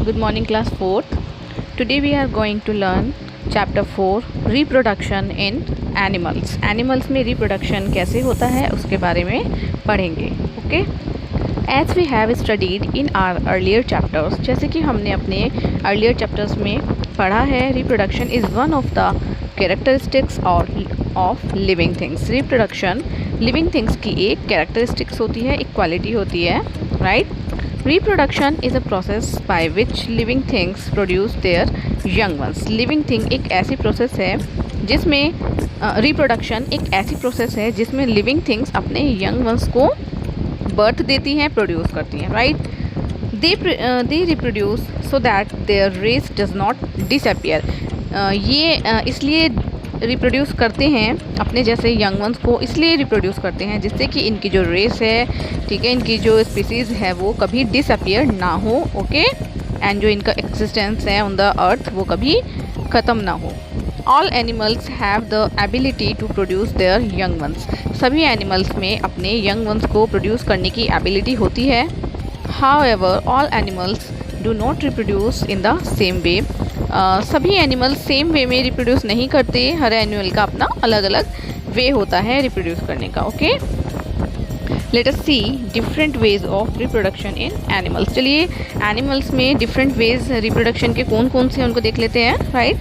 Good morning, class 4th. Today we are going to learn chapter 4 reproduction in animals. Animals में reproduction कैसे होता है उसके बारे में पढ़ेंगे. Okay? As we have studied in our earlier chapters, जैसे कि हमने अपने earlier chapters में पढ़ा है, reproduction is one of the characteristics of living things. Reproduction living things की एक characteristics होती है, एक quality होती है, right? Reproduction is a process by which living things produce their young ones. Living thing एक ऐसी process है जिसमें reproduction एक ऐसी process है जिसमें living things अपने young ones को birth देती हैं, produce करती हैं, right? They reproduce so that their race does not disappear. ये इसलिए रिप्रोड्यूस करते हैं अपने जैसे यंग वंस को, इसलिए रिप्रोड्यूस करते हैं जिससे कि इनकी जो रेस है, ठीक है, इनकी जो स्पीसीज़ है वो कभी डिसअपियर ना हो. ओके, एंड जो इनका एक्सिस्टेंस है ऑन द अर्थ वो कभी ख़त्म ना हो. All animals have the ability to produce their young ones. सभी एनिमल्स में अपने यंग वंस को प्रोड्यूस करने की एबिलिटी होती है. However all animals do not reproduce in the same way. सभी एनिमल सेम वे में रिप्रोड्यूस नहीं करते. हर एनिमल का अपना अलग अलग वे होता है रिप्रोड्यूस करने का. Okay, let us see different ways of reproduction in animals. चलिए एनिमल्स में डिफरेंट वेज रिप्रोडक्शन के कौन कौन से उनको देख लेते हैं. Right,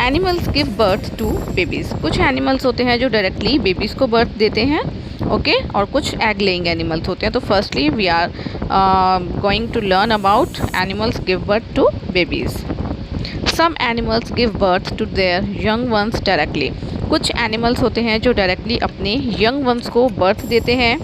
animals give birth to babies. कुछ एनिमल्स होते हैं जो डायरेक्टली बेबीज़ को बर्थ देते हैं. ओके, और कुछ एग लेइंग एनिमल्स होते हैं. तो firstly we are going to learn about animals give birth to babies. Some animals give birth to their young ones directly. कुछ एनिमल्स होते हैं जो डायरेक्टली अपने यंग वंस को बर्थ देते हैं.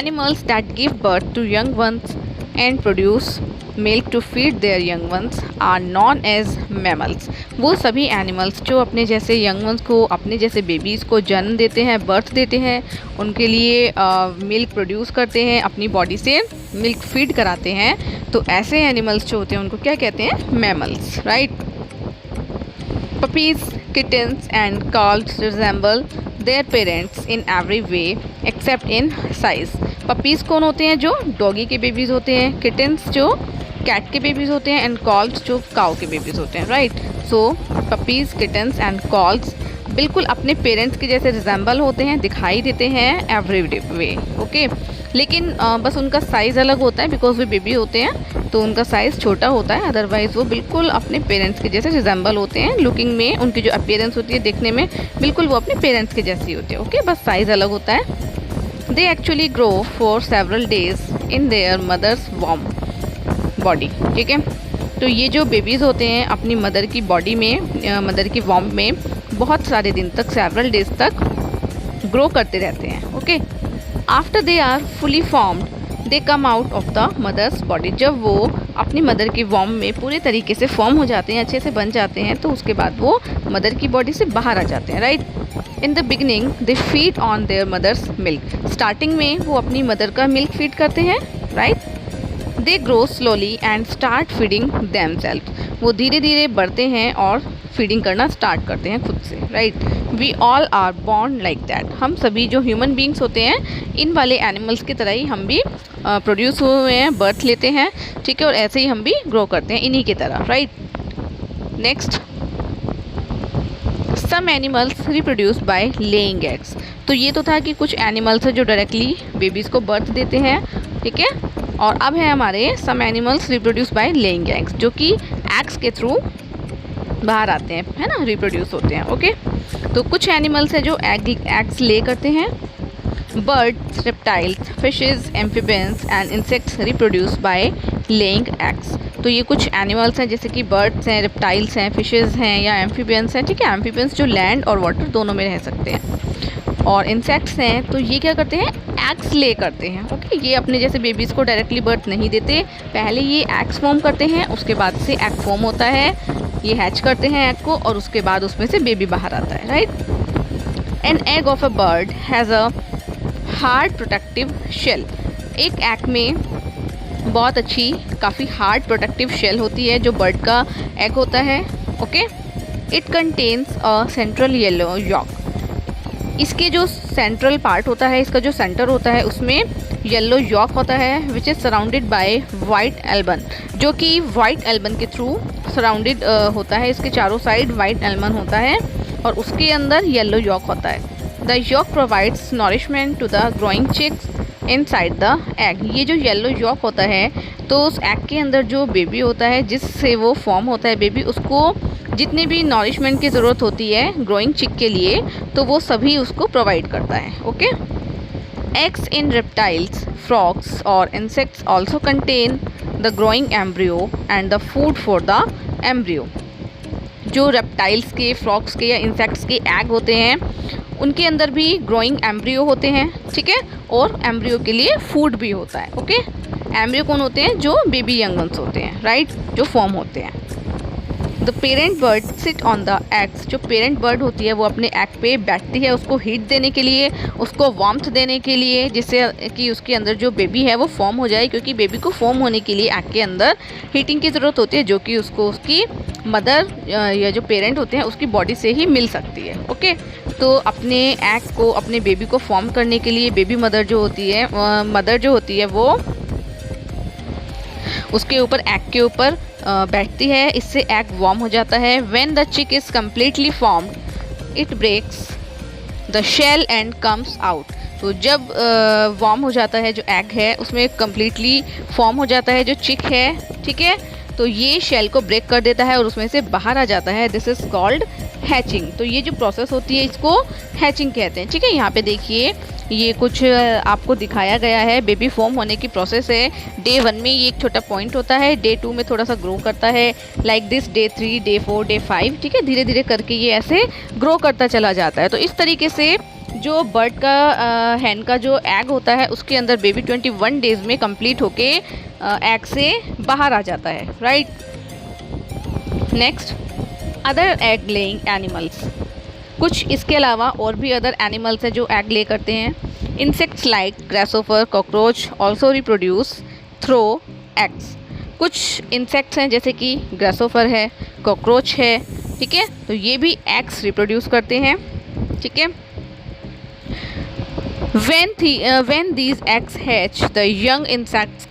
Animals that give birth to young ones and produce milk to feed their young ones are known as mammals. वो सभी एनिमल्स जो अपने जैसे यंग वंस को, अपने जैसे बेबीज़ को जन्म देते हैं, बर्थ देते हैं, उनके लिए मिल्क प्रोड्यूस करते हैं, अपनी बॉडी से मिल्क फीड कराते हैं, तो ऐसे एनिमल्स जो होते हैं उनको क्या कहते हैं? Mammals. Right. Puppies, kittens and calls resemble their parents in every way accept in size. Puppies कौन होते हैं? जो डॉगी के बेबीज़ होते हैं. किटन्स जो कैट के बेबीज़ होते हैं. एंड कॉल्स जो काऊ के बेबीज़ होते हैं. Right. So puppies, kittens and calls बिल्कुल अपने पेरेंट्स के जैसे रिजेंबल होते हैं, दिखाई देते हैं एवरी वे. ओके, लेकिन बस उनका साइज़ अलग होता है बिकॉज वो बेबी होते हैं तो उनका साइज़ छोटा होता है. अदरवाइज़ वो बिल्कुल अपने पेरेंट्स के जैसे रिजेंबल होते हैं. लुकिंग में उनकी जो अपीयरेंस होती है, देखने में बिल्कुल वो अपने पेरेंट्स के जैसी होती है. ओके, बस साइज़ अलग होता है. They actually grow for several days in their mother's warm body. ठीक है, तो ये जो बेबीज़ होते हैं अपनी मदर की बॉडी में, मदर की वॉर्म में बहुत सारे दिन तक, सेवरल डेज तक ग्रो करते रहते हैं. Okay, after they are fully formed they come out of the mother's body. जब वो अपनी मदर की वॉर्म में पूरे तरीके से फॉर्म हो जाते हैं, अच्छे से बन जाते हैं, तो उसके बाद वो मदर की बॉडी से बाहर आ जाते हैं. Right. In the beginning they feed on their mother's milk. Starting में वो अपनी मदर का मिल्क फीड करते हैं. Right. They grow slowly and start feeding themselves. वो धीरे धीरे बढ़ते हैं और फीडिंग करना स्टार्ट करते हैं खुद से. Right. We all are born like that. हम सभी जो ह्यूमन बींग्स होते हैं इन वाले एनिमल्स की तरह ही हम भी प्रोड्यूस हुए हैं, बर्थ लेते हैं. ठीक है, और ऐसे ही हम भी ग्रो करते हैं इन्हीं की तरह. Right. Next, some animals reproduce by laying eggs. तो ये तो था कि कुछ एनिमल्स हैं जो डायरेक्टली बेबीज़ को बर्थ देते हैं. ठीक है, और अब है हमारे some animals reproduce by laying eggs, जो कि एग्स के थ्रू बाहर आते हैं, है ना, रिप्रोड्यूस होते हैं. ओके, तो कुछ एनिमल्स हैं जो एग्स ले करते हैं. Birds, reptiles, fishes, amphibians and insects reproduce by laying eggs. तो ये कुछ एनिमल्स हैं जैसे कि बर्ड्स हैं, रेप्टाइल्स हैं, फिशेस हैं या एम्फीबियंस हैं. ठीक है, एम्फीबियंस जो लैंड और वाटर दोनों में रह सकते हैं. और इंसेक्ट्स हैं तो ये क्या करते हैं? एग्स ले करते हैं. ओके, ये अपने जैसे बेबीज़ को डायरेक्टली बर्थ नहीं देते. पहले ये एग्स फॉर्म करते हैं, उसके बाद से एग फॉर्म होता है, ये हैच करते हैं एग को और उसके बाद उसमें से बेबी बाहर आता है. Right. An egg of a bird has a hard protective shell. एक एग में बहुत अच्छी, काफ़ी हार्ड प्रोटेक्टिव शेल होती है जो बर्ड का एग होता है. Okay, it contains a central yellow yolk. इसके जो सेंट्रल पार्ट होता है, इसका जो सेंटर होता है उसमें येलो यॉक होता है which is surrounded by white eleven, जो कि वाइट एल्बन के थ्रू सराउंडेड होता है। इसके चारों साइड वाइट एल्बन होता है और उसके अंदर येलो यॉक होता है। The yolk provides nourishment to the growing chicks inside the egg. ये जो येलो यॉक होता है तो उस एग के अंदर जो बेबी होता है जिससे वो फॉर्म होता है बेबी, उसको जितनी भी नॉरिशमेंट की ज़रूरत होती है ग्रोइंग चिक के लिए तो वो सभी उसको प्रोवाइड करता है। Okay, eggs in reptiles, frogs और insects also contain the growing embryo and the food for the embryo. जो रेप्टाइल्स के, फ्रॉग्स के या इंसेक्ट्स के एग होते हैं उनके अंदर भी ग्रोइंग एम्ब्रियो होते हैं, ठीक है, और एम्ब्रियो के लिए फूड भी होता है। ओके, एम्ब्रियो कौन होते हैं? जो बेबी यंगन्स होते हैं, राइट, जो फॉर्म होते हैं। The parent bird sit on the eggs. जो पेरेंट बर्ड होती है वो अपने एग पे बैठती है उसको हीट देने के लिए, उसको वार्मथ देने के लिए, जिससे कि उसके अंदर जो बेबी है वो फॉर्म हो जाए, क्योंकि बेबी को फॉर्म होने के लिए एग के अंदर हीटिंग की ज़रूरत होती है, जो कि उसको उसकी मदर या जो पेरेंट होते हैं उसकी बॉडी से ही मिल सकती है। ओके, तो अपने एग को, अपने बेबी को फॉर्म करने के लिए बेबी मदर जो होती है वो उसके ऊपर, एग के ऊपर बैठती है। इससे एग वार्म हो जाता है। When the chick is completely formed it breaks the shell and comes out. तो जब वार्म हो जाता है जो एग है उसमें कम्प्लीटली फॉर्म हो जाता है जो चिक है, ठीक है, तो ये शेल को ब्रेक कर देता है और उसमें से बाहर आ जाता है। This is called hatching. तो ये जो प्रोसेस होती है इसको हैचिंग कहते हैं, ठीक है। यहाँ पे देखिए ये कुछ आपको दिखाया गया है, बेबी फॉर्म होने की प्रोसेस है। डे 1 में ये एक छोटा पॉइंट होता है, डे 2 में थोड़ा सा ग्रो करता है, like this, day 3, day 4, day 5, ठीक है, धीरे धीरे करके ये ऐसे ग्रो करता चला जाता है। तो इस तरीके से जो बर्ड का हैन का जो एग होता है उसके अंदर बेबी 21 डेज़ में कंप्लीट होके एग से बाहर आ जाता है, right. Next, other egg laying animals. कुछ इसके अलावा और भी अदर एनिमल्स हैं जो एग ले करते हैं। Insects like grasshopper, cockroach also reproduce through eggs. कुछ इंसेक्ट्स हैं जैसे कि ग्रासहोफर है, कॉकरोच है, ठीक है, तो ये भी एग्स रिप्रोड्यूस करते हैं, ठीक है। When these eggs hatch, the young insects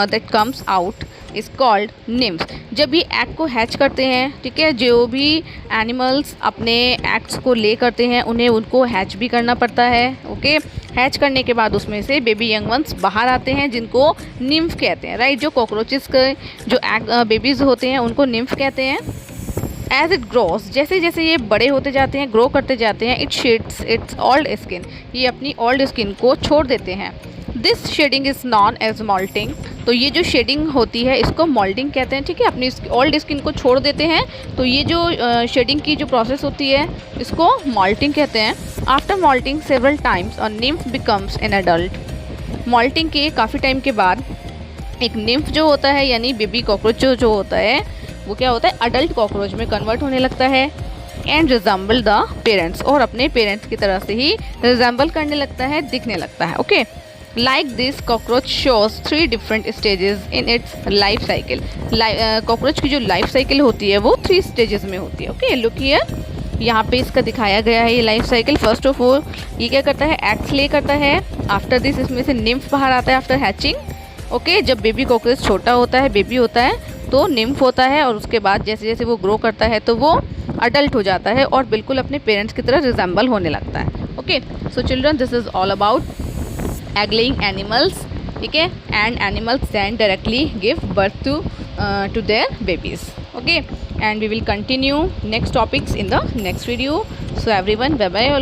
that comes out is called nymphs. जब ये एग को हैच करते हैं, ठीक है, जो भी एनिमल्स अपने एग्स को ले करते हैं उन्हें उनको हैच भी करना पड़ता है। ओके, हैच करने के बाद उसमें से बेबी यंग वंस बाहर आते हैं जिनको निम्फ कहते हैं, राइट। जो कॉकरोचेस के जो एग बेबीज़ होते हैं उनको निम्फ कहते हैं। एज इट ग्रोस, जैसे जैसे ये बड़े होते जाते हैं, ग्रो करते जाते हैं, it sheds its old skin, ये अपनी ओल्ड स्किन को छोड़ देते हैं। This shedding is known as moulting. तो ये जो शेडिंग होती है इसको मॉल्टिंग कहते हैं, ठीक है, अपनी ओल्ड स्किन को छोड़ देते हैं। तो ये जो शेडिंग की जो प्रोसेस होती है इसको मॉल्टिंग कहते हैं। After moulting several times a nymph becomes an adult. Moulting के काफ़ी टाइम के बाद एक निम्फ जो होता है यानी बेबी कॉकरोच जो होता है वो क्या होता है, अडल्ट कॉकरोच में कन्वर्ट होने लगता है। एंड रिजेंबल द पेरेंट्स, और अपने पेरेंट्स की तरह से ही रिजेंबल करने लगता है, दिखने लगता है। Okay, like this cockroach shows 3 different stages in its life cycle. Cockroach की जो लाइफ साइकिल होती है वो 3 स्टेजेस में होती है। ओके, लुक हियर, यहाँ पे इसका दिखाया गया है ये life cycle. First of all ये क्या करता है, एग्स ले करता है। आफ्टर दिस इसमें से निम्फ बाहर आता है आफ्टर हैचिंग। ओके, जब बेबी कॉकरोच छोटा होता है, बेबी होता है, तो निम्फ होता है, और उसके बाद जैसे जैसे वो ग्रो करता है तो वो अडल्ट हो जाता है और बिल्कुल अपने पेरेंट्स की तरह रिजेंबल होने लगता है। Okay, so children, this is all about egg laying animals, ठीक है, and animals then directly give birth to their babies. Okay, and we will continue next topics in the next video. So everyone, bye bye all.